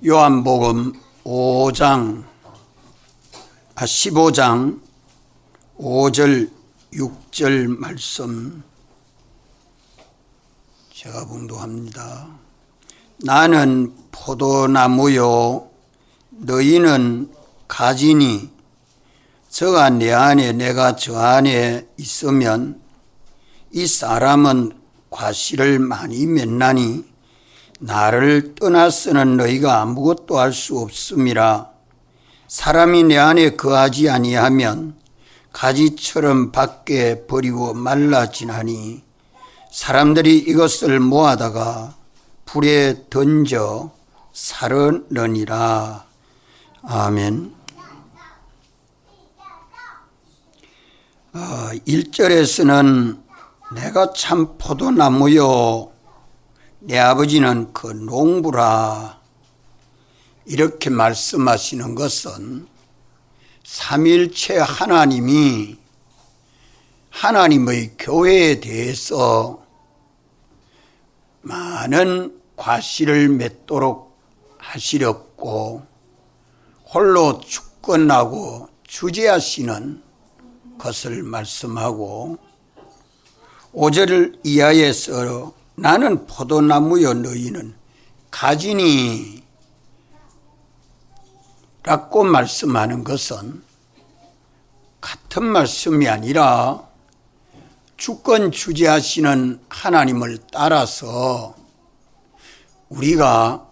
요한복음 15장 5절 6절 말씀 제가 봉독합니다. 나는 포도나무요 너희는 가지니 저가 내 안에 내가 저 안에 있으면 이 사람은 과실을 많이 맺나니 나를 떠나서는 너희가 아무것도 할 수 없음이라. 사람이 내 안에 거하지 아니하면 가지처럼 밖에 버리고 말라지나니 사람들이 이것을 모아다가 불에 던져 사르느니라. 아멘. 1절에서는 내가 참 포도나무요 내 아버지는 그 농부라 이렇게 말씀하시는 것은 삼위일체 하나님이 하나님의 교회에 대해서 많은 과실을 맺도록 하시렸고 홀로 주권하고 주재하시는 것을 말씀하고 5절 이하에서 나는 포도나무여 너희는 가지니 라고 말씀하는 것은 같은 말씀이 아니라 주권 주재하시는 하나님을 따라서 우리가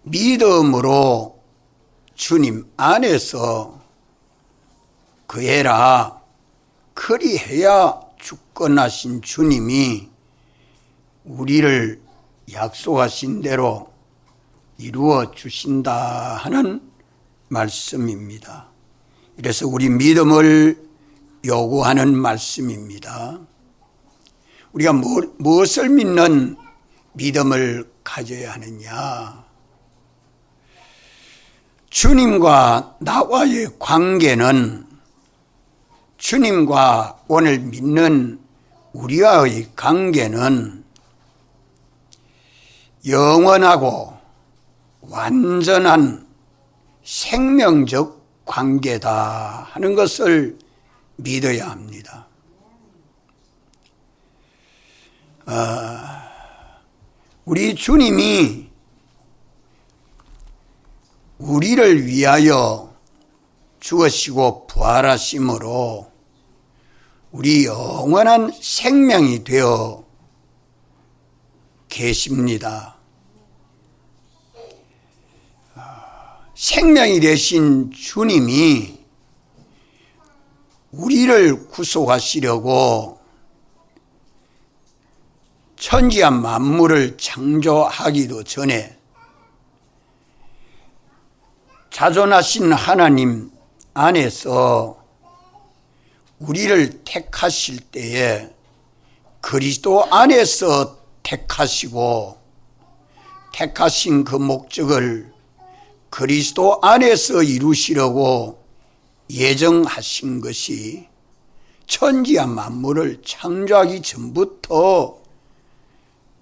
믿음으로 주님 안에서 그해라 그리해야 주권하신 주님이 우리를 약속하신 대로 이루어 주신다 하는 말씀입니다. 그래서 우리 믿음을 요구하는 말씀입니다. 우리가 무엇을 믿는 믿음을 가져야 하느냐? 주님과 나와의 관계는 주님과 오늘 믿는 우리와의 관계는 영원하고 완전한 생명적 관계다 하는 것을 믿어야 합니다. 우리 주님이 우리를 위하여 죽으시고 부활하심으로 우리 영원한 생명이 되어 계십니다. 생명이 되신 주님이 우리를 구속하시려고 천지와 만물을 창조하기도 전에 자존하신 하나님 안에서 우리를 택하실 때에 그리스도 안에서 택하시고 택하신 그 목적을 그리스도 안에서 이루시려고 예정하신 것이 천지와 만물을 창조하기 전부터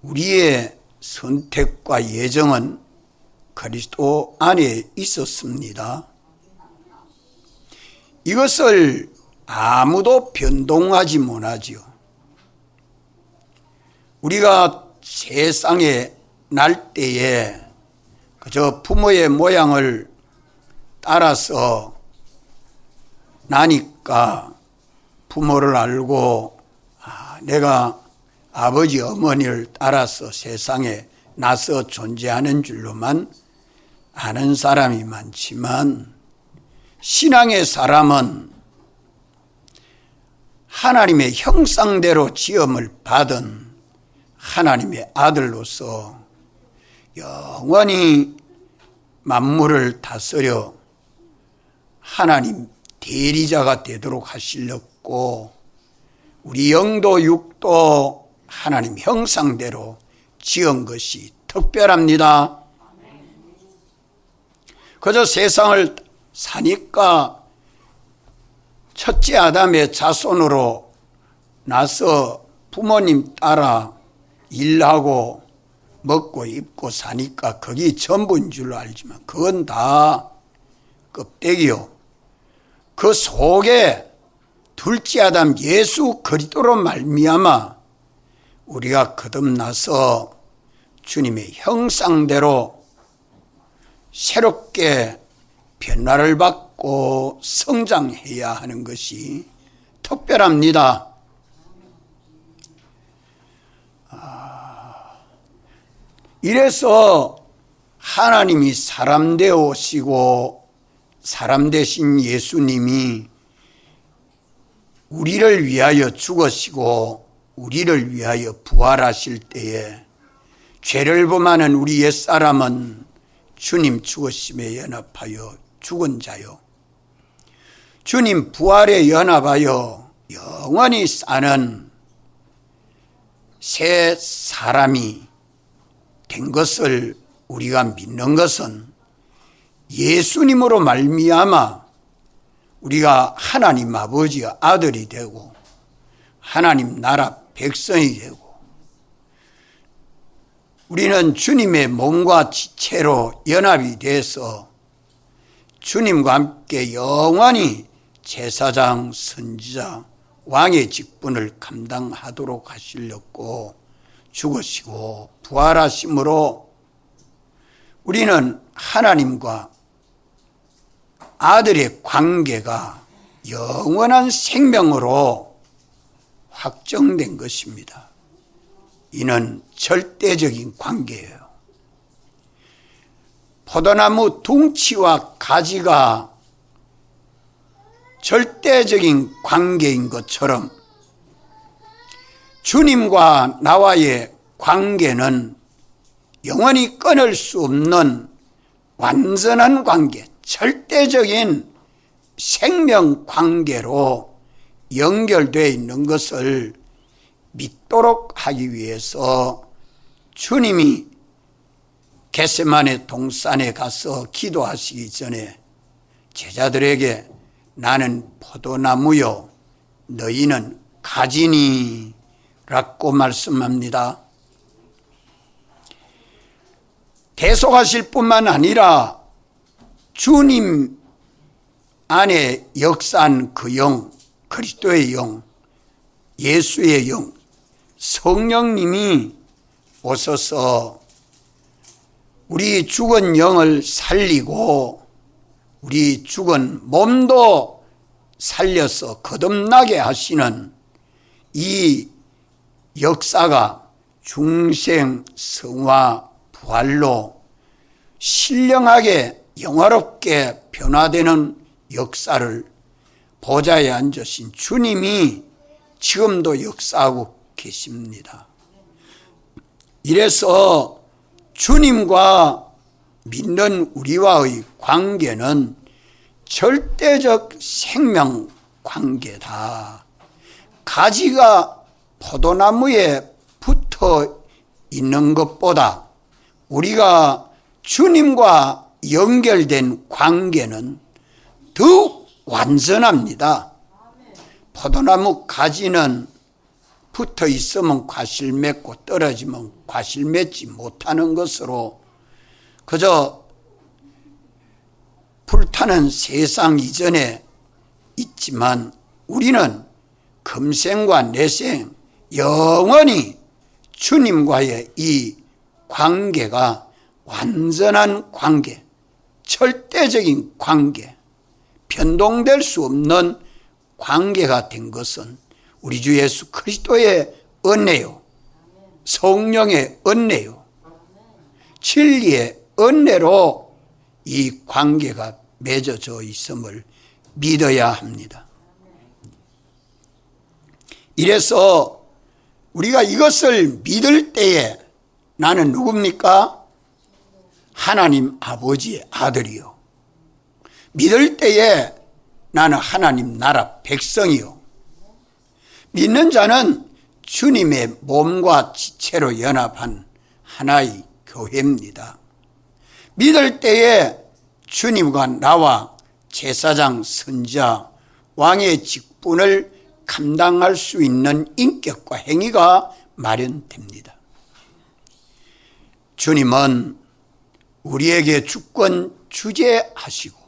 우리의 선택과 예정은 그리스도 안에 있었습니다. 이것을 아무도 변동하지 못하지요. 우리가 세상에 날 때에 그저 부모의 모양을 따라서 나니까 부모를 알고 내가 아버지 어머니를 따라서 세상에 나서 존재하는 줄로만 아는 사람이 많지만 신앙의 사람은 하나님의 형상대로 지음을 받은 하나님의 아들로서 영원히 만물을 다스려 하나님 대리자가 되도록 하시렸고 우리 영도 육도 하나님 형상대로 지은 것이 특별합니다. 그저 세상을 사니까 첫째 아담의 자손으로 나서 부모님 따라 일하고 먹고 입고 사니까 그게 전부인 줄 알지만 그건 다 껍데기요. 그 속에 둘째 아담 예수 그리스도로 말미암아 우리가 거듭나서 주님의 형상대로 새롭게 변화를 받고 성장해야 하는 것이 특별합니다. 이래서 하나님이 사람 되어 오시고 사람 되신 예수님이 우리를 위하여 죽으시고 우리를 위하여 부활하실 때에 죄를 범하는 우리 옛사람은 주님 죽으심에 연합하여 죽은 자요, 주님 부활에 연합하여 영원히 사는 새 사람이 된 것을 우리가 믿는 것은 예수님으로 말미암아 우리가 하나님 아버지의 아들이 되고 하나님 나라 백성이 되고 우리는 주님의 몸과 지체로 연합이 돼서 주님과 함께 영원히 제사장, 선지자, 왕의 직분을 감당하도록 하시려고 죽으시고 부활하심으로 우리는 하나님과 아들의 관계가 영원한 생명으로 확정된 것입니다. 이는 절대적인 관계예요. 포도나무 둥치와 가지가 절대적인 관계인 것처럼 주님과 나와의 관계는 영원히 끊을 수 없는 완전한 관계, 절대적인 생명 관계로 연결되어 있는 것을 믿도록 하기 위해서 주님이 겟세마네 동산에 가서 기도하시기 전에 제자들에게 나는 포도나무요 너희는 가지니 라고 말씀합니다. 대속하실 뿐만 아니라 주님 안에 역사한 그 영, 그리스도의 영, 예수의 영, 성령님이 오셔서 우리 죽은 영을 살리고 우리 죽은 몸도 살려서 거듭나게 하시는 이 역사가 중생, 성화, 부활로 신령하게 영화롭게 변화되는 역사를 보좌에 앉으신 주님이 지금도 역사하고 계십니다. 이래서 주님과 믿는 우리와의 관계는 절대적 생명 관계다. 가지가 포도나무에 붙어 있는 것보다 우리가 주님과 연결된 관계는 더욱 완전합니다. 포도나무 가지는 붙어 있으면 과실 맺고 떨어지면 과실 맺지 못하는 것으로 그저 불타는 세상 이전에 있지만 우리는 금생과 내생 영원히 주님과의 이 관계가 완전한 관계, 절대적인 관계, 변동될 수 없는 관계가 된 것은 우리 주 예수 그리스도의 은혜요, 성령의 은혜요, 진리의 은혜로 이 관계가 맺어져 있음을 믿어야 합니다. 이래서 우리가 이것을 믿을 때에 나는 누굽니까? 하나님 아버지의 아들이요. 믿을 때에 나는 하나님 나라 백성이요. 믿는 자는 주님의 몸과 지체로 연합한 하나의 교회입니다. 믿을 때에 주님과 나와 제사장, 선지자, 왕의 직분을 감당할 수 있는 인격과 행위가 마련됩니다. 주님은 우리에게 주권 주재하시고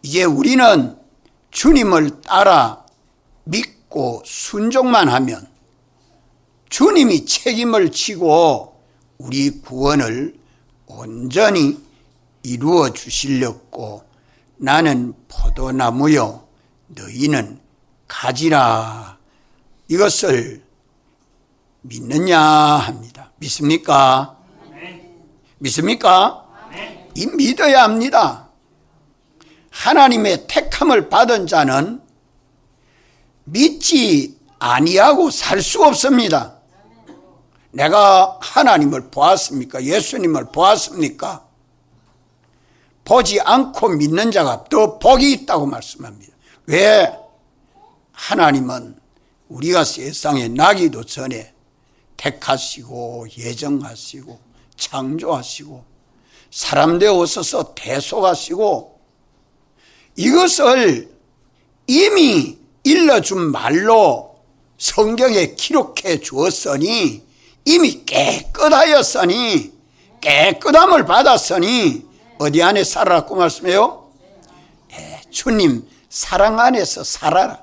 이제 우리는 주님을 따라 믿고 순종만 하면 주님이 책임을 지고 우리 구원을 온전히 이루어 주시려고 나는 포도나무요 너희는 가지라 이것을 믿느냐 합니다. 믿습니까? 믿습니까? 이 믿어야 합니다. 하나님의 택함을 받은 자는 믿지 아니하고 살 수 없습니다. 내가 하나님을 보았습니까? 예수님을 보았습니까? 보지 않고 믿는 자가 더 복이 있다고 말씀합니다. 왜? 하나님은 우리가 세상에 나기도 전에 택하시고 예정하시고 창조하시고 사람 되어 오셔서 대속하시고 이것을 이미 일러준 말로 성경에 기록해 주었으니 이미 깨끗하였으니 깨끗함을 받았으니 어디 안에 살아라고 말씀해요? 주님 사랑 안에서 살아라.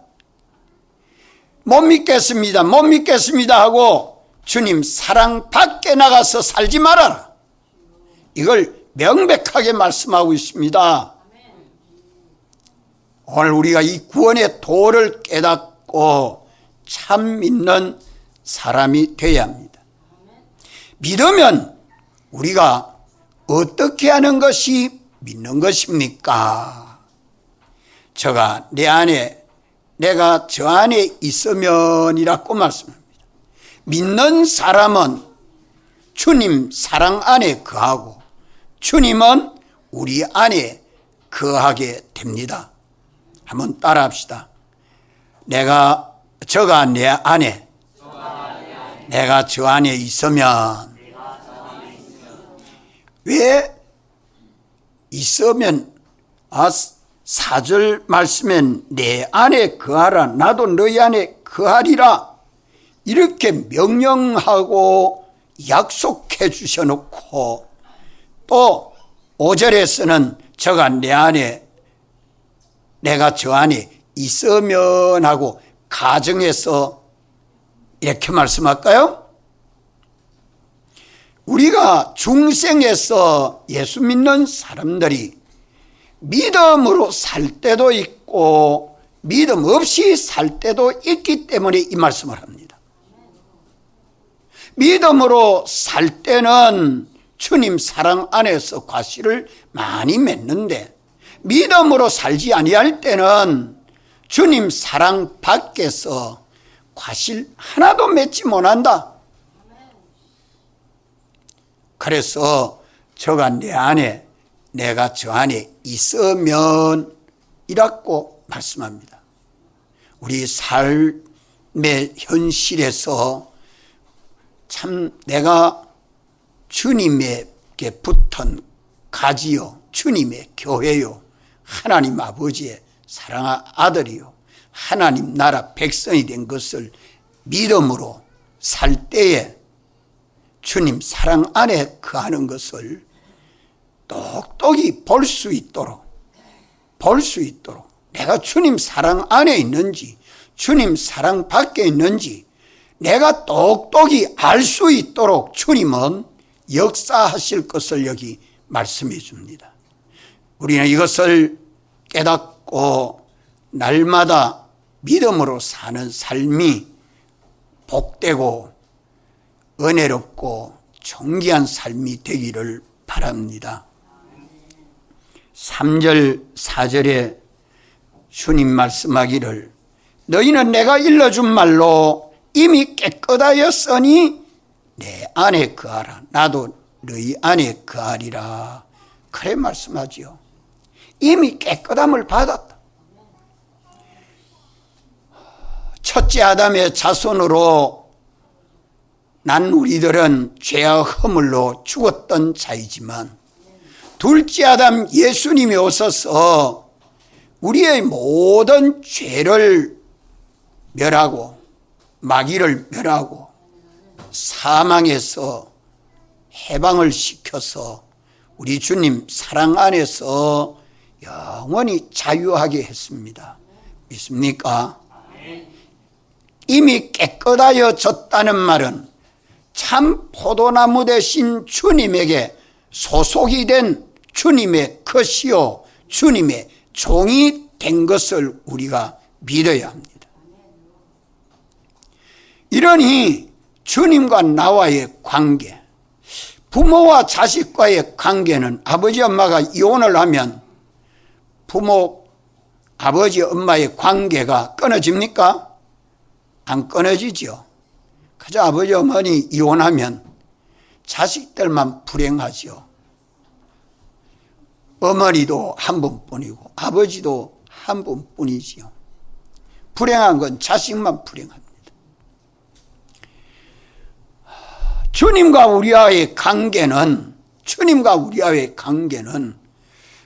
못 믿겠습니다. 못 믿겠습니다 하고 주님 사랑 밖에 나가서 살지 말아라. 이걸 명백하게 말씀하고 있습니다. 오늘 우리가 이 구원의 도를 깨닫고 참 믿는 사람이 되어야 합니다. 믿으면 우리가 어떻게 하는 것이 믿는 것입니까? 저가 내 안에 내가 저 안에 있으면이라고 말씀합니다. 믿는 사람은 주님 사랑 안에 거하고 주님은 우리 안에 거하게 됩니다. 한번 따라합시다. 저가 내 안에 내가 저 안에 있으면 왜 있으면 4절 말씀엔 내 안에 거하라 나도 너희 안에 거하리라 이렇게 명령하고 약속해 주셔놓고 또 5절에서는 저가 내 안에 내가 저 안에 있으면 하고 가정에서 이렇게 말씀할까요? 우리가 중생에서 예수 믿는 사람들이 믿음으로 살 때도 있고 믿음 없이 살 때도 있기 때문에 이 말씀을 합니다. 믿음으로 살 때는 주님 사랑 안에서 과실을 많이 맺는데 믿음으로 살지 아니할 때는 주님 사랑 밖에서 과실 하나도 맺지 못한다. 그래서 저가 내 안에 내가 저 안에 있으면 이라고 말씀합니다. 우리 삶의 현실에서 참 내가 주님에게 붙은 가지요 주님의 교회요 하나님 아버지의 사랑한 아들이요 하나님 나라 백성이 된 것을 믿음으로 살 때에 주님 사랑 안에 거하는 것을 똑똑히 볼 수 있도록 내가 주님 사랑 안에 있는지 주님 사랑 밖에 있는지 내가 똑똑히 알 수 있도록 주님은 역사하실 것을 여기 말씀해 줍니다. 우리는 이것을 깨닫고 날마다 믿음으로 사는 삶이 복되고 은혜롭고 존귀한 삶이 되기를 바랍니다. 3절 4절에 주님 말씀하기를 너희는 내가 일러준 말로 이미 깨끗하였으니 내 안에 거하라 나도 너희 안에 거하리라 그래 말씀하지요. 이미 깨끗함을 받았다. 첫째 아담의 자손으로 난 우리들은 죄와 허물로 죽었던 자이지만 둘째 아담 예수님이 오셔서 우리의 모든 죄를 멸하고 마귀를 멸하고 사망에서 해방을 시켜서 우리 주님 사랑 안에서 영원히 자유하게 했습니다. 믿습니까? 이미 깨끗하여졌다는 말은 참 포도나무 대신 주님에게 소속이 된 주님의 것이요 주님의 종이 된 것을 우리가 믿어야 합니다. 이러니 주님과 나와의 관계, 부모와 자식과의 관계는 아버지 엄마가 이혼을 하면 부모, 아버지 엄마의 관계가 끊어집니까? 안 끊어지죠. 그저 아버지 어머니 이혼하면 자식들만 불행하죠. 어머니도 한 분뿐이고 아버지도 한 분뿐이지요. 불행한 건 자식만 불행합니다. 주님과 우리와의 관계는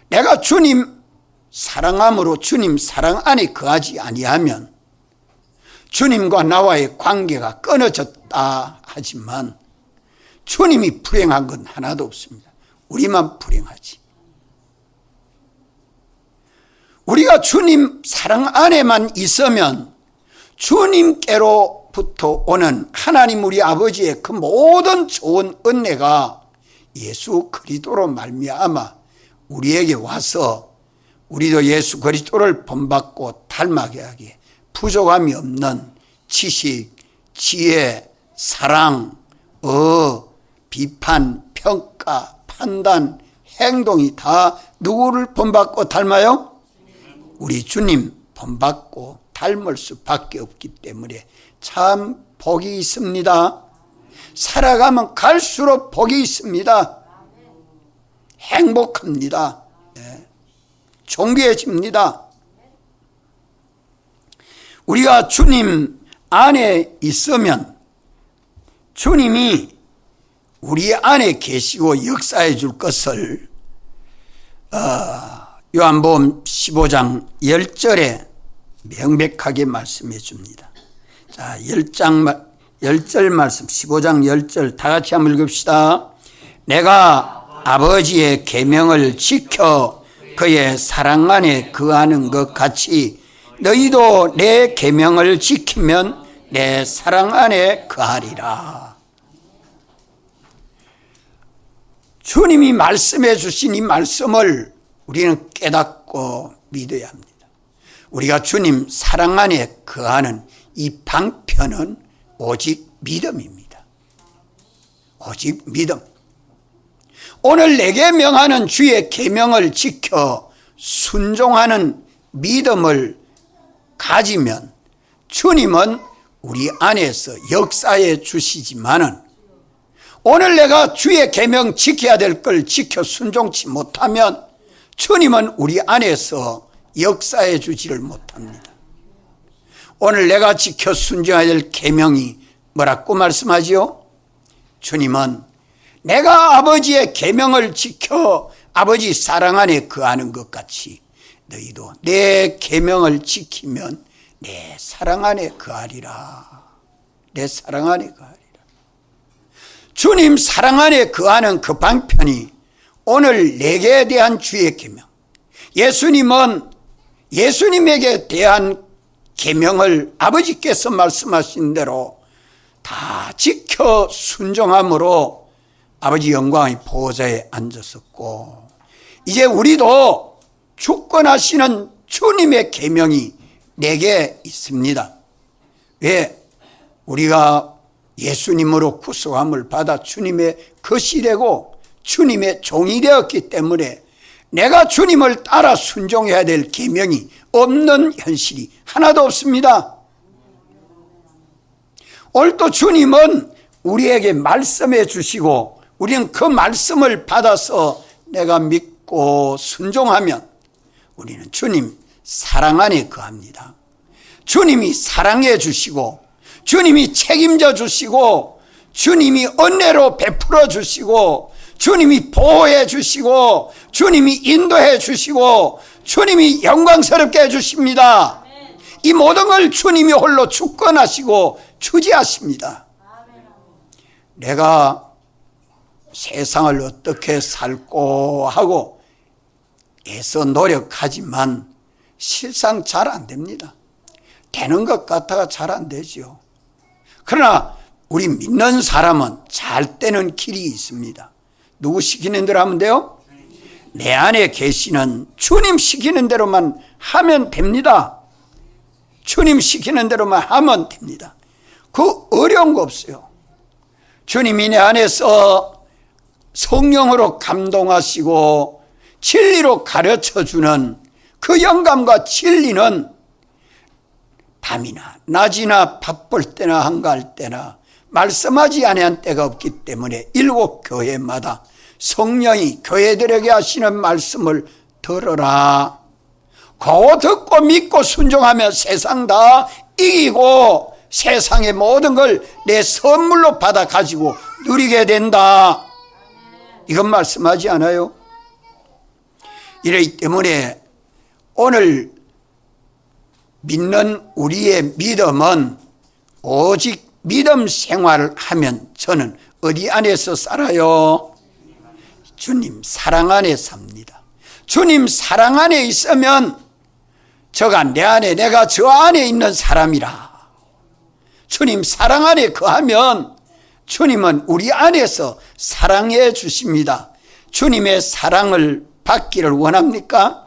내가 주님 사랑함으로 주님 사랑 안에 거하지 아니하면 주님과 나와의 관계가 끊어졌다 하지만 주님이 불행한 건 하나도 없습니다. 우리만 불행하지. 우리가 주님 사랑 안에만 있으면 주님께로부터 오는 하나님 우리 아버지의 그 모든 좋은 은혜가 예수 그리스도로 말미암아 우리에게 와서 우리도 예수 그리스도를 본받고 닮아게 하기에 부족함이 없는 지식, 지혜, 사랑, 비판, 평가, 판단, 행동이 다 누구를 본받고 닮아요? 우리 주님 본받고 닮을 수밖에 없기 때문에 참 복이 있습니다. 살아가면 갈수록 복이 있습니다. 행복합니다. 존귀해집니다. 우리가 주님 안에 있으면 주님이 우리 안에 계시고 역사해 줄 것을 요한복음 15장 10절에 명백하게 말씀해 줍니다. 자, 10절 말씀, 15장 10절 다 같이 한번 읽읍시다. 내가 아버지의 계명을 지켜 그의 사랑 안에 거하는 것 같이 너희도 내 계명을 지키면 내 사랑 안에 거하리라. 주님이 말씀해 주신 이 말씀을 우리는 깨닫고 믿어야 합니다. 우리가 주님 사랑 안에 거하는 이 방편은 오직 믿음입니다. 오직 믿음. 오늘 내게 명하는 주의 계명을 지켜 순종하는 믿음을 가지면 주님은 우리 안에서 역사해 주시지만은 오늘 내가 주의 계명 지켜야 될 걸 지켜 순종치 못하면 주님은 우리 안에서 역사해 주지를 못합니다. 오늘 내가 지켜 순종해야 될 계명이 뭐라고 말씀하지요? 주님은 내가 아버지의 계명을 지켜 아버지 사랑 안에 거하는 것 같이 너희도 내 계명을 지키면 내 사랑 안에 거하리라. 내 사랑 안에 거하리라. 주님 사랑 안에 거하는 그 방편이 오늘 내게 대한 주의 계명, 예수님은 예수님에게 대한 계명을 아버지께서 말씀하신 대로 다 지켜 순종함으로 아버지 영광의 보좌에 앉았었고, 이제 우리도 주권하시는 주님의 계명이 내게 있습니다. 왜? 우리가 예수님으로 구속함을 받아 주님의 것이 되고 주님의 종이 되었기 때문에 내가 주님을 따라 순종해야 될 계명이 없는 현실이 하나도 없습니다. 오늘도 주님은 우리에게 말씀해 주시고 우리는 그 말씀을 받아서 내가 믿고 순종하면 우리는 주님 사랑 안에 거합니다. 주님이 사랑해 주시고 주님이 책임져 주시고 주님이 은혜로 베풀어 주시고 주님이 보호해 주시고 주님이 인도해 주시고 주님이 영광스럽게 해 주십니다. 이 모든 걸 주님이 홀로 주권하시고 주지하십니다. 내가 세상을 어떻게 살고 하고 애써 노력하지만 실상 잘 안 됩니다. 되는 것 같아가 잘 안 되죠. 그러나 우리 믿는 사람은 잘 되는 길이 있습니다. 누구 시키는 대로 하면 돼요? 내 안에 계시는 주님 시키는 대로만 하면 됩니다. 주님 시키는 대로만 하면 됩니다. 그 어려운 거 없어요. 주님이 내 안에서 성령으로 감동하시고 진리로 가르쳐주는 그 영감과 진리는 밤이나 낮이나 바쁠 때나 한가할 때나 말씀하지 아니한 때가 없기 때문에 일곱 교회마다 성령이 교회들에게 하시는 말씀을 들어라. 그거 듣고 믿고 순종하면 세상 다 이기고 세상의 모든 걸 내 선물로 받아 가지고 누리게 된다. 이건 말씀하지 않아요? 이러기 때문에 오늘 믿는 우리의 믿음은 오직 믿음 생활을 하면 저는 어디 안에서 살아요? 주님 사랑 안에 삽니다. 주님 사랑 안에 있으면 저가 내 안에 내가 저 안에 있는 사람이라. 주님 사랑 안에 거하면 주님은 우리 안에서 사랑해 주십니다. 주님의 사랑을 받기를 원합니까?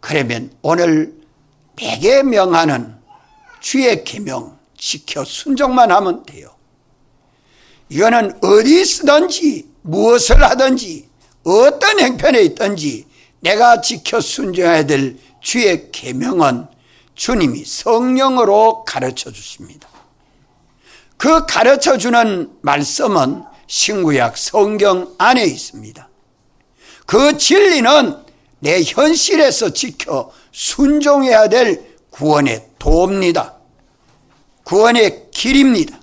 그러면 오늘 내게 명하는 주의 계명 지켜 순종만 하면 돼요. 이거는 어디 쓰든지 무엇을 하든지 어떤 형편에 있든지 내가 지켜 순종해야 될 주의 계명은 주님이 성령으로 가르쳐 주십니다. 그 가르쳐 주는 말씀은 신구약 성경 안에 있습니다. 그 진리는 내 현실에서 지켜 순종해야 될 구원의 도입니다. 구원의 길입니다.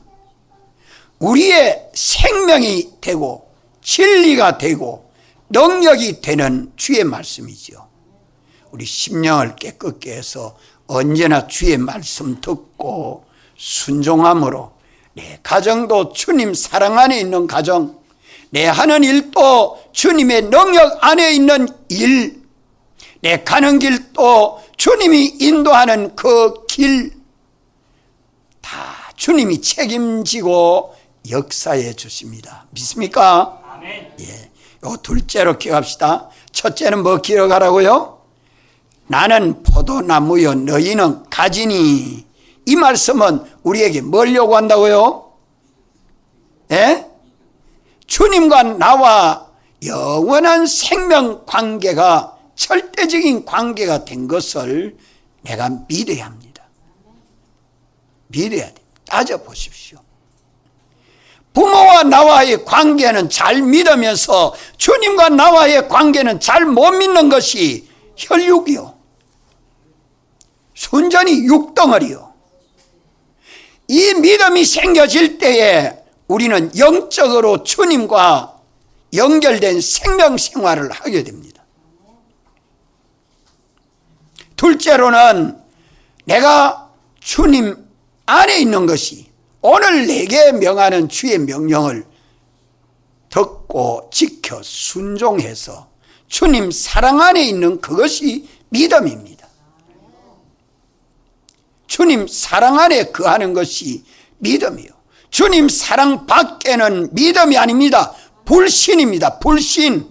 우리의 생명이 되고 진리가 되고 능력이 되는 주의 말씀이죠. 우리 심령을 깨끗게 해서 언제나 주의 말씀 듣고 순종함으로 내 가정도 주님 사랑 안에 있는 가정, 내 하는 일도 주님의 능력 안에 있는 일, 내 가는 길도 주님이 인도하는 그 길 다 주님이 책임지고 역사해 주십니다. 믿습니까? 아멘. 예. 요 둘째로 기억합시다. 첫째는 뭐 기억하라고요? 나는 포도나무요 너희는 가지니. 이 말씀은 우리에게 뭘 요구한다고요? 예? 주님과 나와 영원한 생명 관계가 절대적인 관계가 된 것을 내가 믿어야 합니다. 믿어야 돼. 따져보십시오. 부모와 나와의 관계는 잘 믿으면서 주님과 나와의 관계는 잘 못 믿는 것이 혈육이요. 순전히 육덩어리요. 이 믿음이 생겨질 때에 우리는 영적으로 주님과 연결된 생명 생활을 하게 됩니다. 둘째로는 내가 주님 안에 있는 것이 오늘 내게 명하는 주의 명령을 듣고 지켜 순종해서 주님 사랑 안에 있는 그것이 믿음입니다. 주님 사랑 안에 거하는 것이 믿음이요. 주님 사랑 밖에는 믿음이 아닙니다. 불신입니다. 불신.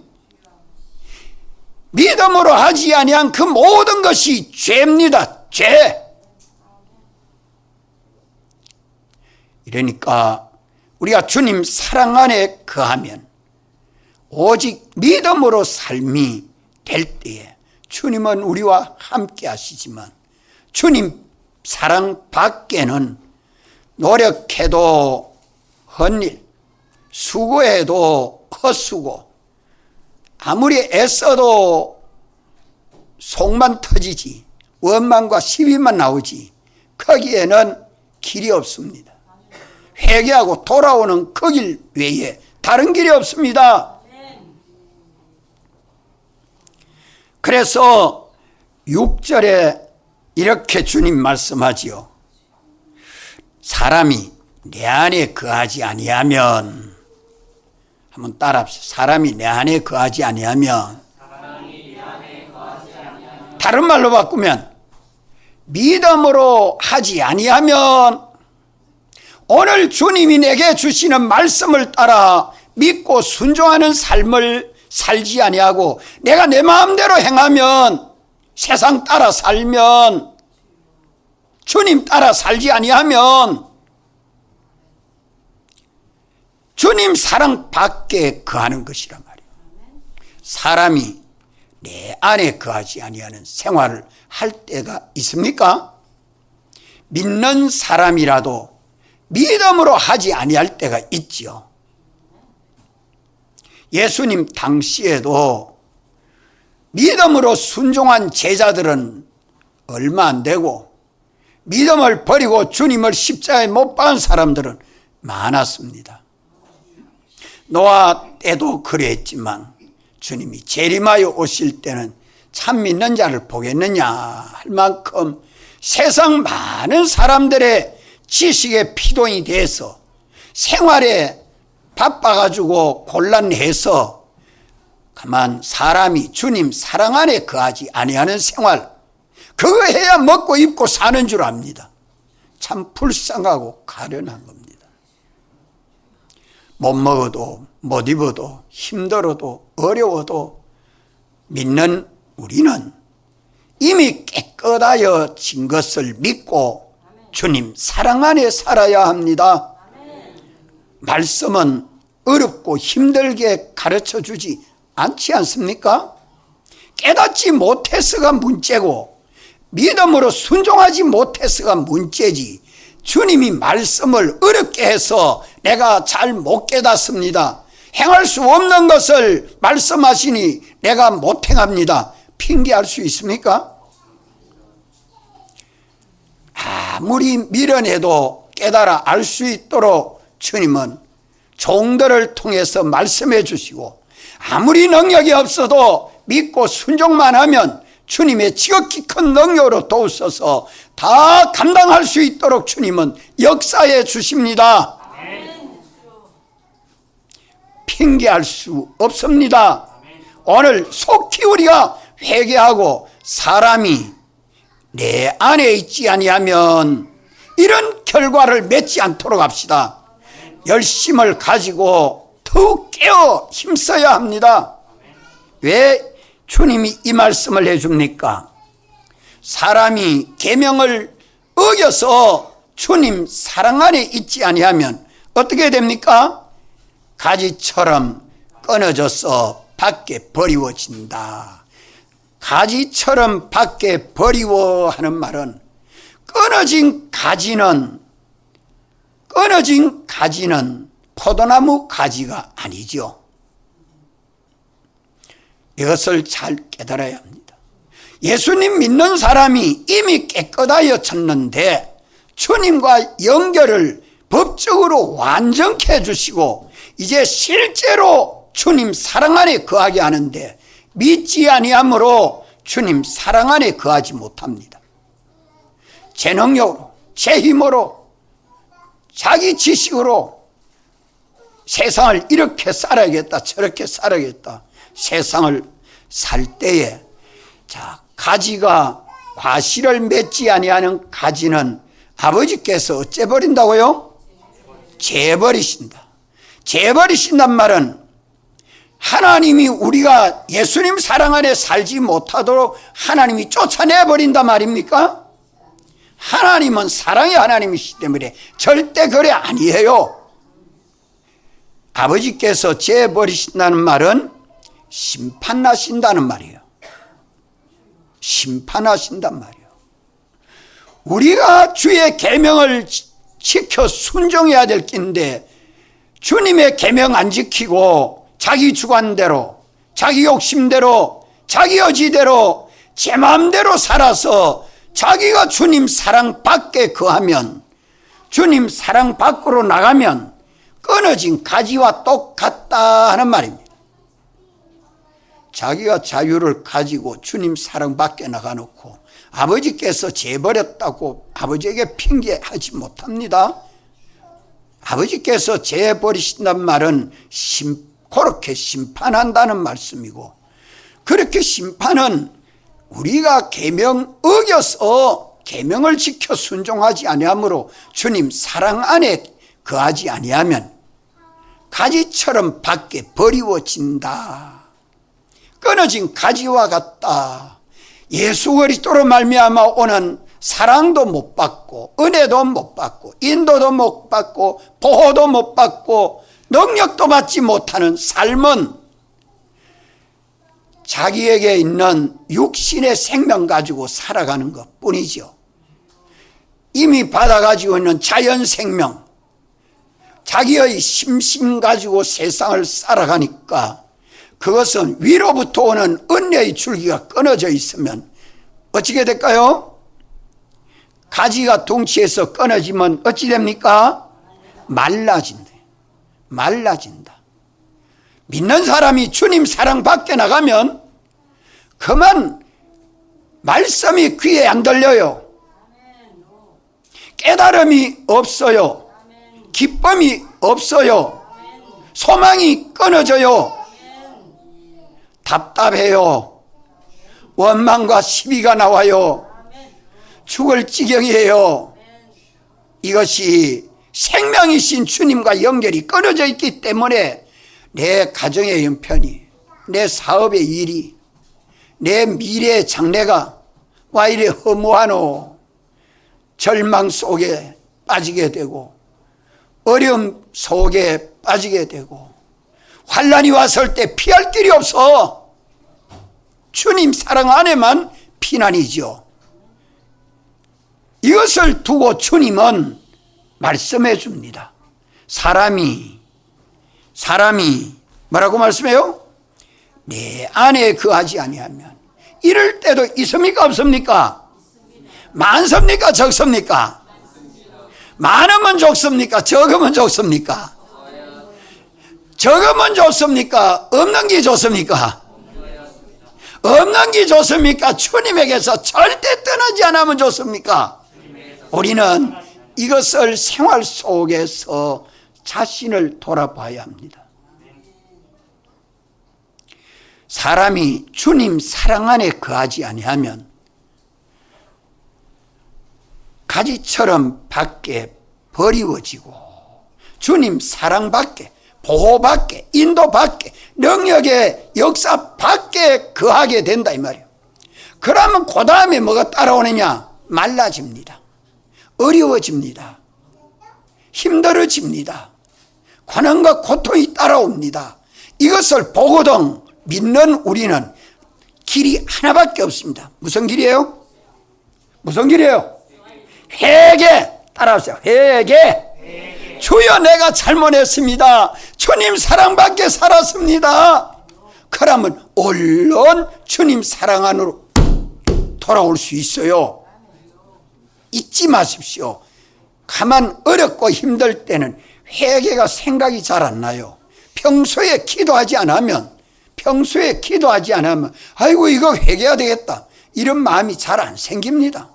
믿음으로 하지 아니한 그 모든 것이 죄입니다. 죄. 이러니까 우리가 주님 사랑 안에 거하면 오직 믿음으로 삶이 될 때에 주님은 우리와 함께 하시지만 주님 사랑 밖에는 노력해도 헛일, 수고해도 헛수고, 아무리 애써도 속만 터지지 원망과 시비만 나오지 거기에는 길이 없습니다. 회개하고 돌아오는 그 길 외에 다른 길이 없습니다. 그래서 6절에 이렇게 주님 말씀하지요. 사람이 내 안에 거하지 아니하면 한번 따라합시다. 사람이 내 안에 거하지 아니하면, 다른 말로 바꾸면 믿음으로 하지 아니하면, 오늘 주님이 내게 주시는 말씀을 따라 믿고 순종하는 삶을 살지 아니하고 내가 내 마음대로 행하면, 세상 따라 살면, 주님 따라 살지 아니하면 주님 사랑 밖에 거하는 것이란 말이에요. 사람이 내 안에 거하지 아니하는 생활을 할 때가 있습니까? 믿는 사람이라도 믿음으로 하지 아니할 때가 있지요. 예수님 당시에도 믿음으로 순종한 제자들은 얼마 안 되고, 믿음을 버리고 주님을 십자가에 못 박은 사람들은 많았습니다. 노아 때도 그랬지만 주님이 재림하여 오실 때는 참 믿는 자를 보겠느냐 할 만큼 세상 많은 사람들의 지식에 피동이 돼서 생활에 바빠가지고 곤란해서 가만 사람이 주님 사랑 안에 거하지 아니하는 생활, 그거 해야 먹고 입고 사는 줄 압니다. 참 불쌍하고 가련한 겁니다. 못 먹어도 못 입어도 힘들어도 어려워도 믿는 우리는 이미 깨끗하여진 것을 믿고 주님 사랑 안에 살아야 합니다. 말씀은 어렵고 힘들게 가르쳐 주지 않지 않습니까? 깨닫지 못해서가 문제고 믿음으로 순종하지 못해서가 문제지, 주님이 말씀을 어렵게 해서 내가 잘 못 깨닫습니다, 행할 수 없는 것을 말씀하시니 내가 못 행합니다, 핑계할 수 있습니까? 아무리 미련해도 깨달아 알 수 있도록 주님은 종들을 통해서 말씀해 주시고, 아무리 능력이 없어도 믿고 순종만 하면 주님의 지극히 큰 능력으로 도우셔서 다 감당할 수 있도록 주님은 역사해 주십니다. 핑계할 수 없습니다. 오늘 속히 우리가 회개하고 사람이 내 안에 있지 아니하면 이런 결과를 맺지 않도록 합시다. 열심을 가지고 더욱 깨어 힘써야 합니다. 왜 주님이 이 말씀을 해줍니까? 사람이 계명을 어겨서 주님 사랑 안에 있지 아니하면 어떻게 됩니까? 가지처럼 끊어져서 밖에 버리워진다. 가지처럼 밖에 버리워 하는 말은 끊어진 가지는 포도나무 가지가 아니죠. 이것을 잘 깨달아야 합니다. 예수님 믿는 사람이 이미 깨끗하여졌는데 주님과 연결을 법적으로 완전케 해주시고 이제 실제로 주님 사랑 안에 거하게 하는데, 믿지 아니함으로 주님 사랑 안에 거하지 못합니다. 제 능력으로, 제 힘으로, 자기 지식으로 세상을 이렇게 살아야겠다 저렇게 살아야겠다 세상을 살 때에, 자, 가지가 과실을 맺지 아니하는 가지는 아버지께서 어째 버린다고요? 재버리신다. 재버리신단 말은 하나님이 우리가 예수님 사랑 안에 살지 못하도록 하나님이 쫓아내버린단 말입니까? 하나님은 사랑의 하나님이시기 때문에 절대 그래 아니에요. 아버지께서 재버리신다는 말은 심판하신다는 말이에요. 심판하신단 말이에요. 우리가 주의 계명을 지켜 순종해야 될 긴데 주님의 계명 안 지키고 자기 주관대로, 자기 욕심대로, 자기 의지대로 제 마음대로 살아서 자기가 주님 사랑 밖에 거하면, 주님 사랑 밖으로 나가면 끊어진 가지와 똑같다 하는 말입니다. 자기가 자유를 가지고 주님 사랑 밖에 나가놓고 아버지께서 재버렸다고 아버지에게 핑계하지 못합니다. 아버지께서 재버리신단 말은 그렇게 심판한다는 말씀이고, 그렇게 심판은 우리가 계명 어겨서 계명을 지켜 순종하지 아니하므로 주님 사랑 안에 거하지 아니하면 가지처럼 밖에 버리워진다. 끊어진 가지와 같다. 예수 그리스도로 말미암아 오는 사랑도 못 받고 은혜도 못 받고 인도도 못 받고 보호도 못 받고 능력도 받지 못하는 삶은 자기에게 있는 육신의 생명 가지고 살아가는 것 뿐이죠. 이미 받아가지고 있는 자연 생명, 자기의 심신 가지고 세상을 살아가니까 그것은 위로부터 오는 은혜의 줄기가 끊어져 있으면 어떻게 될까요? 가지가 둥치에서 끊어지면 어찌 됩니까? 말라진다. 말라진다. 믿는 사람이 주님 사랑 밖에 나가면 그만 말씀이 귀에 안 들려요. 깨달음이 없어요. 기쁨이 없어요. 소망이 끊어져요. 답답해요. 원망과 시비가 나와요. 죽을 지경이에요. 이것이 생명이신 주님과 연결이 끊어져 있기 때문에 내 가정의 형편이, 내 사업의 일이, 내 미래의 장래가 와 이래 허무하노. 절망 속에 빠지게 되고 어려움 속에 빠지게 되고 환난이 왔을 때 피할 길이 없어. 주님 사랑 안에만 피난이죠. 이것을 두고 주님은 말씀해 줍니다. 사람이 뭐라고 말씀해요? 내 안에 거하지 아니하면 이럴 때도 있습니까 없습니까? 많습니까 적습니까? 많으면 좋습니까? 적으면 좋습니까? 적으면 좋습니까? 없는 게 좋습니까? 없는 게 좋습니까? 주님에게서 절대 떠나지 않으면 좋습니까? 우리는 이것을 생활 속에서 자신을 돌아봐야 합니다. 사람이 주님 사랑 안에 거하지 아니하면 가지처럼 밖에 버리워지고 주님 사랑 밖에, 보호 밖에, 인도 밖에, 능력의 역사 밖에 거하게 된다 이 말이에요. 그러면 그 다음에 뭐가 따라오느냐? 말라집니다. 어려워집니다. 힘들어집니다. 고난과 고통이 따라옵니다. 이것을 보거든 믿는 우리는 길이 하나밖에 없습니다. 무슨 길이에요? 무슨 길이에요? 회개. 따라하세요. 회개. 주여 내가 잘못했습니다. 주님 사랑밖에 살았습니다. 그러면 얼른 주님 사랑 안으로 돌아올 수 있어요. 잊지 마십시오. 가만 어렵고 힘들 때는 회개가 생각이 잘 안 나요. 평소에 기도하지 않으면 아이고 이거 회개해야 되겠다 이런 마음이 잘 안 생깁니다.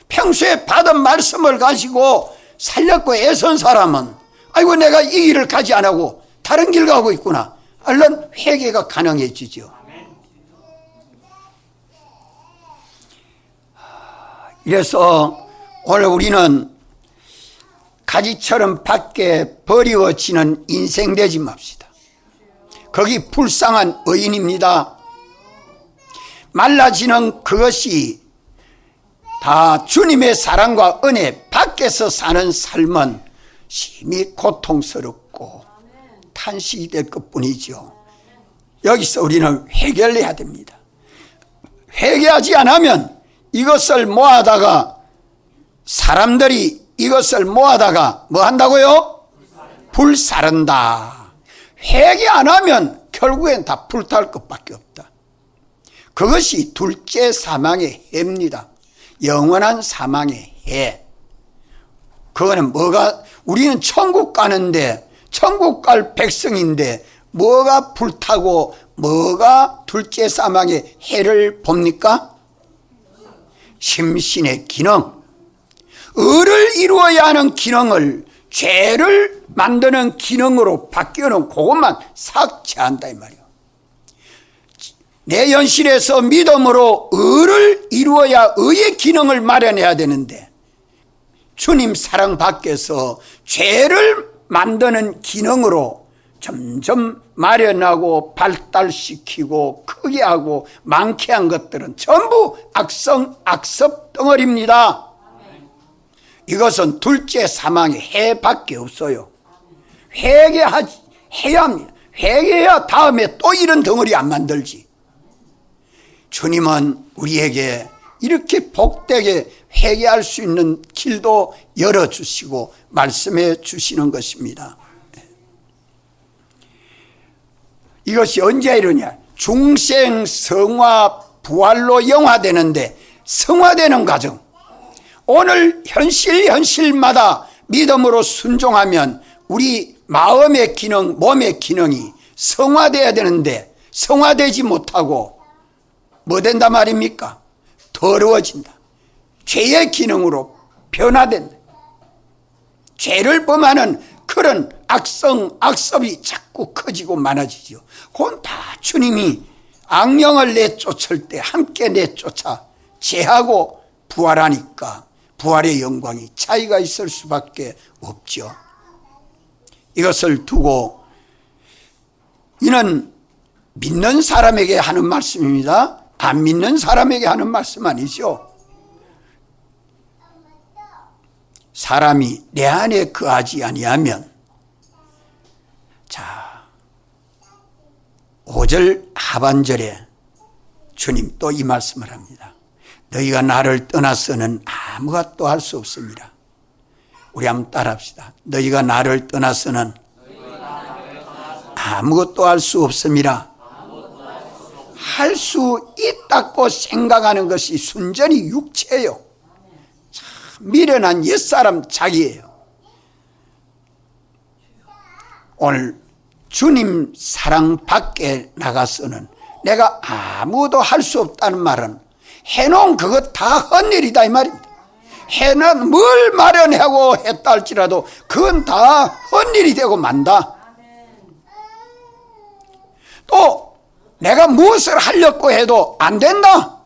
평소에 받은 말씀을 가지고 살렸고 애선 사람은 아이고 내가 이 길을 가지 안 하고 다른 길 가고 있구나. 얼른 회개가 가능해지죠. 그래서 오늘 우리는 가지처럼 밖에 버리워지는 인생 되지 맙시다. 거기 불쌍한 의인입니다. 말라지는 그것이 다 주님의 사랑과 은혜 밖에서 사는 삶은 심히 고통스럽고 탄식이 될 것뿐이죠. 여기서 우리는 회개를 해야 됩니다. 회개하지 않으면 이것을 모아다가 사람들이 이것을 모아다가 뭐 한다고요? 불사른다. 회개 안 하면 결국엔 다 불탈 것밖에 없다. 그것이 둘째 사망의 해입니다. 영원한 사망의 해. 그거는 뭐가, 우리는 천국 가는데, 천국 갈 백성인데 뭐가 불타고 뭐가 둘째 사망의 해를 봅니까? 심신의 기능, 의를 이루어야 하는 기능을 죄를 만드는 기능으로 바뀌어는 그것만 삭제한다 이 말이에요. 내 현실에서 믿음으로 의를 이루어야 의의 기능을 마련해야 되는데 주님 사랑 밖에서 죄를 만드는 기능으로 점점 마련하고 발달시키고 크게 하고 많게 한 것들은 전부 악섭 덩어리입니다. 이것은 둘째 사망의 해밖에 없어요. 회개해야 합니다. 회개해야 다음에 또 이런 덩어리 안 만들지. 주님은 우리에게 이렇게 복되게 회개할 수 있는 길도 열어주시고 말씀해 주시는 것입니다. 이것이 언제 이러냐? 중생 성화 부활로 영화되는데 성화되는 과정, 오늘 현실마다 믿음으로 순종하면 우리 마음의 기능, 몸의 기능이 성화되어야 되는데 성화되지 못하고 뭐 된다 말입니까? 더러워진다. 죄의 기능으로 변화된다. 죄를 범하는 그런 악섭이 자꾸 커지고 많아지죠. 그건 다 주님이 악령을 내쫓을 때 함께 내쫓아 죄하고 부활하니까 부활의 영광이 차이가 있을 수밖에 없죠. 이것을 두고 이는 믿는 사람에게 하는 말씀입니다. 안 믿는 사람에게 하는 말씀 아니죠. 사람이 내 안에 거하지 아니하면, 자 5절 하반절에 주님 또 이 말씀을 합니다. 너희가 나를 떠나서는 아무것도 할 수 없습니다. 우리 한번 따라합시다. 너희가 나를 떠나서는 아무것도 할 수 없습니다. 할 수 있다고 생각하는 것이 순전히 육체예요. 참 미련한 옛사람 자기예요. 오늘 주님 사랑 밖에 나가서는 내가 아무도 할 수 없다는 말은 해놓은 그것 다 헛일이다 이 말입니다. 해는 뭘 마련하고 했다 할지라도 그건 다 헛일이 되고 만다. 또 내가 무엇을 하려고 해도 안 된다.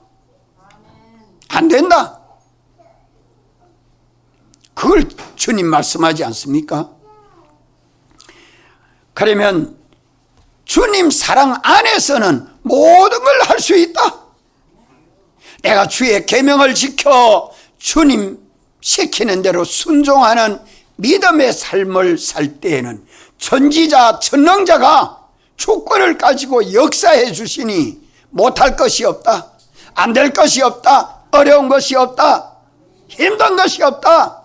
안 된다. 그걸 주님 말씀하지 않습니까? 그러면 주님 사랑 안에서는 모든 걸 할 수 있다. 내가 주의 계명을 지켜 주님 시키는 대로 순종하는 믿음의 삶을 살 때에는 전지자 전능자가 주권을 가지고 역사해 주시니 못할 것이 없다. 안 될 것이 없다. 어려운 것이 없다. 힘든 것이 없다.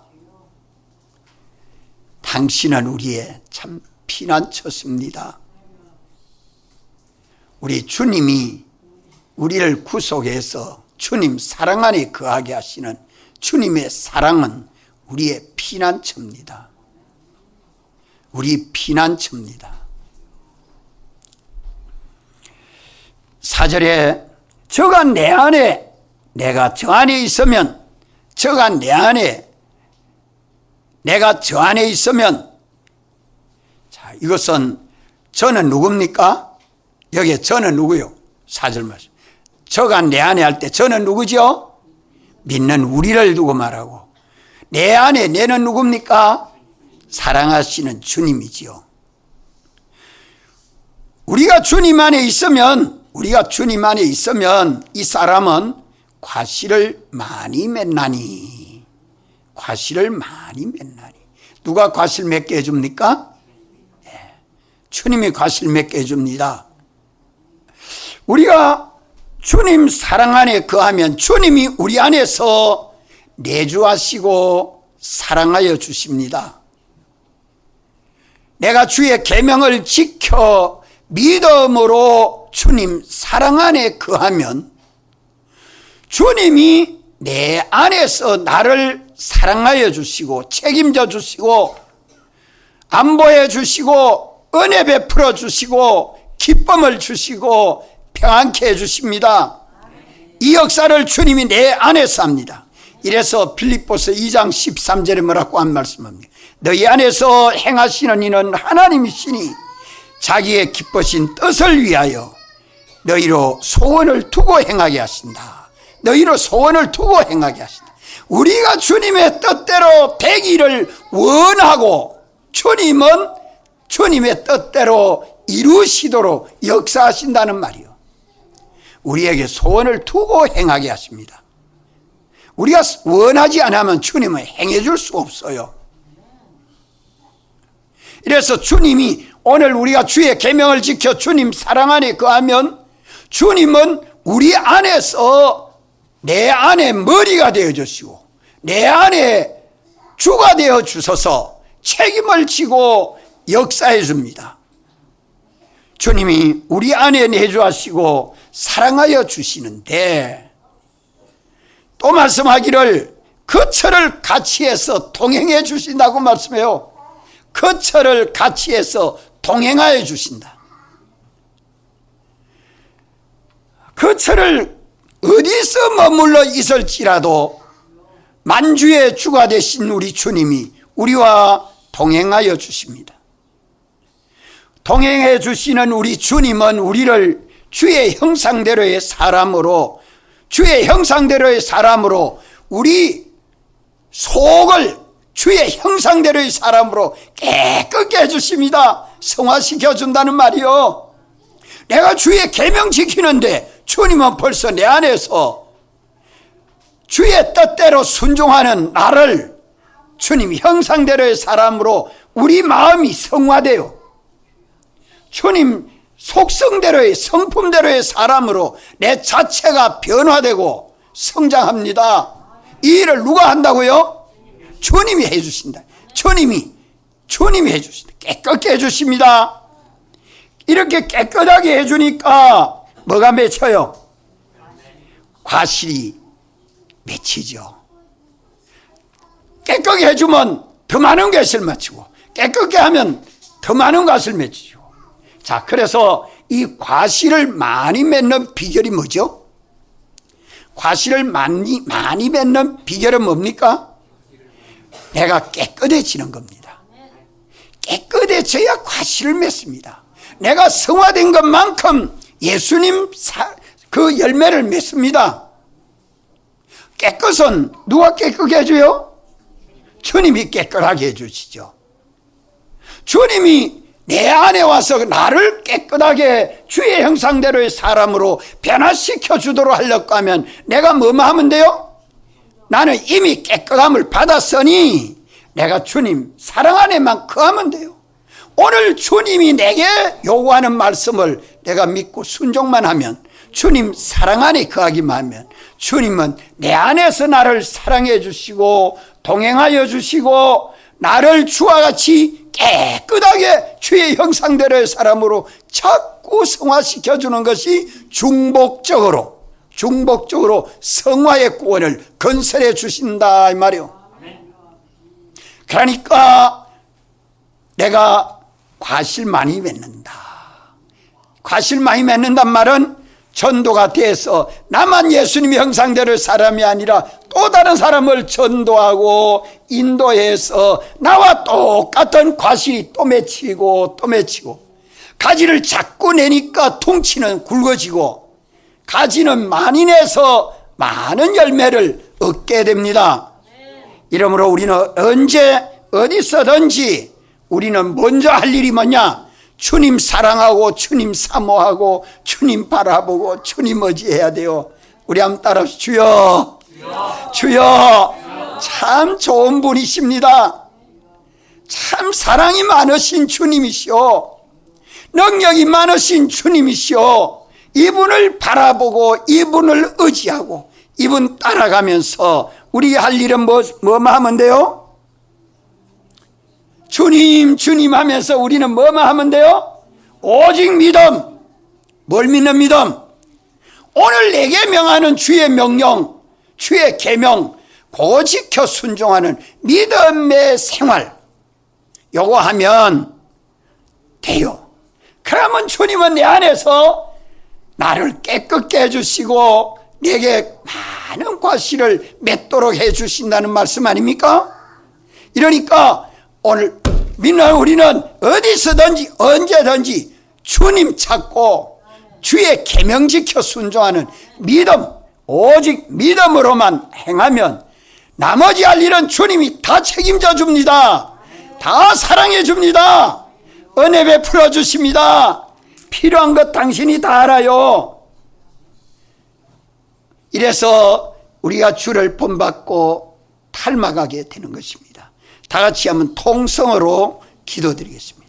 당신은 우리의 참 피난처습니다. 우리 주님이 우리를 구속해서 주님 사랑 안에 거하게 하시는 주님의 사랑은 우리의 피난처입니다. 우리 피난처입니다. 4절에 저가 내 안에, 내가 저 안에 있으면, 저가 내 안에, 내가 저 안에 있으면, 자, 이것은 저는 누굽니까? 여기에 저는 누구요? 4절 말씀. 저가 내 안에 할 때 저는 누구죠? 믿는 우리를 두고 말하고, 내 안에 내는 누굽니까? 사랑하시는 주님이지요. 우리가 주님 안에 있으면 이 사람은 과실을 많이 맺나니. 과실을 많이 맺나니. 누가 과실 맺게 해줍니까? 네. 주님이 과실 맺게 해줍니다. 우리가 주님 사랑 안에 거하면 주님이 우리 안에서 내주하시고 사랑하여 주십니다. 내가 주의 계명을 지켜 믿음으로 주님 사랑 안에 거하면 주님이 내 안에서 나를 사랑하여 주시고 책임져 주시고 안보해 주시고 은혜 베풀어 주시고 기쁨을 주시고 평안케 해주십니다. 이 역사를 주님이 내 안에서 합니다. 이래서 빌립보서 2장 13절에 뭐라고 한 말씀합니까? 너희 안에서 행하시는 이는 하나님이시니 자기의 기쁘신 뜻을 위하여 너희로 소원을 두고 행하게 하신다. 너희로 소원을 두고 행하게 하신다. 우리가 주님의 뜻대로 되기를 원하고 주님은 주님의 뜻대로 이루시도록 역사하신다는 말이요. 우리에게 소원을 두고 행하게 하십니다. 우리가 원하지 않으면 주님은 행해 줄 수 없어요. 이래서 주님이 오늘 우리가 주의 계명을 지켜 주님 사랑 안에 거하면 주님은 우리 안에서 내 안에 머리가 되어 주시고 내 안에 주가 되어 주셔서 책임을 지고 역사해 줍니다. 주님이 우리 안에 내주하시고 사랑하여 주시는데 또 말씀하기를 거처를 같이 해서 동행해 주신다고 말씀해요. 거처를 같이 해서 동행하여 주신다. 거처를 어디서 머물러 있을지라도 만주의 주가 되신 우리 주님이 우리와 동행하여 주십니다. 동행해 주시는 우리 주님은 우리를 주의 형상대로의 사람으로 우리 속을 주의 형상대로의 사람으로 깨끗게 해주십니다. 성화시켜 준다는 말이요. 내가 주의 계명 지키는데 주님은 벌써 내 안에서 주의 뜻대로 순종하는 나를 주님 형상대로의 사람으로 우리 마음이 성화되어 주님 속성대로의 성품대로의 사람으로 내 자체가 변화되고 성장합니다. 이 일을 누가 한다고요? 주님이 해주신다. 주님이 해주신다. 깨끗게 해주십니다. 이렇게 깨끗하게 해주니까 뭐가 맺혀요? 과실이 맺히죠. 깨끗게 해주면 더 많은 것을 맺히고 깨끗게 하면 더 많은 것을 맺히죠. 자, 그래서 이 과실을 많이 맺는 비결이 뭐죠? 과실을 많이 맺는 비결은 뭡니까? 내가 깨끗해지는 겁니다. 깨끗해져야 과실을 맺습니다. 내가 성화된 것만큼 예수님 그 열매를 맺습니다. 깨끗은 누가 깨끗게 해줘요? 주님이 깨끗하게 해주시죠. 주님이 내 안에 와서 나를 깨끗하게 주의 형상대로의 사람으로 변화시켜 주도록 하려고 하면 내가 뭐만 하면 돼요? 나는 이미 깨끗함을 받았으니 내가 주님 사랑 안에만 거하면 돼요. 오늘 주님이 내게 요구하는 말씀을 내가 믿고 순종만 하면, 주님 사랑 안에 거하기만 하면 주님은 내 안에서 나를 사랑해 주시고 동행하여 주시고 나를 주와 같이 깨끗하게 주의 형상대로의 사람으로 자꾸 성화시켜 주는 것이 중복적으로 성화의 구원을 건설해 주신다 이 말이요. 그러니까 내가 과실 많이 맺는다. 과실 많이 맺는단 말은 전도가 돼서 나만 예수님의 형상대로의 사람이 아니라 또 다른 사람을 전도하고 인도해서 나와 똑같은 과실이 또 맺히고 또 맺히고, 가지를 자꾸 내니까 퉁치는 굵어지고 가지는 많이 내서 많은 열매를 얻게 됩니다. 이러므로 우리는 언제 어디서든지 우리는 먼저 할 일이 뭐냐? 주님 사랑하고 주님 사모하고 주님 바라보고 주님 의지해야 돼요. 우리 한번 따라합시다. 주여, 주여, 참 좋은 분이십니다. 참 사랑이 많으신 주님이시오. 능력이 많으신 주님이시오. 이분을 바라보고 이분을 의지하고 이분 따라가면서 우리 할 일은 뭐만 하면 돼요? 주님 주님 하면서 우리는 뭐만 하면 돼요? 오직 믿음. 뭘 믿는 믿음? 오늘 내게 명하는 주의 명령, 주의 계명 그거 지켜 순종하는 믿음의 생활, 요거 하면 돼요. 그러면 주님은 내 안에서 나를 깨끗게 해주시고 내게 많은 과실을 맺도록 해주신다는 말씀 아닙니까? 이러니까 오늘 믿는 우리는 어디서든지 언제든지 주님 찾고 주의 계명 지켜 순종하는 믿음, 오직 믿음으로만 행하면 나머지 할 일은 주님이 다 책임져 줍니다. 다 사랑해 줍니다. 은혜 베풀어 주십니다. 필요한 것 당신이 다 알아요. 이래서 우리가 주를 본받고 닮아가게 되는 것입니다. 다 같이 한번 통성으로 기도드리겠습니다.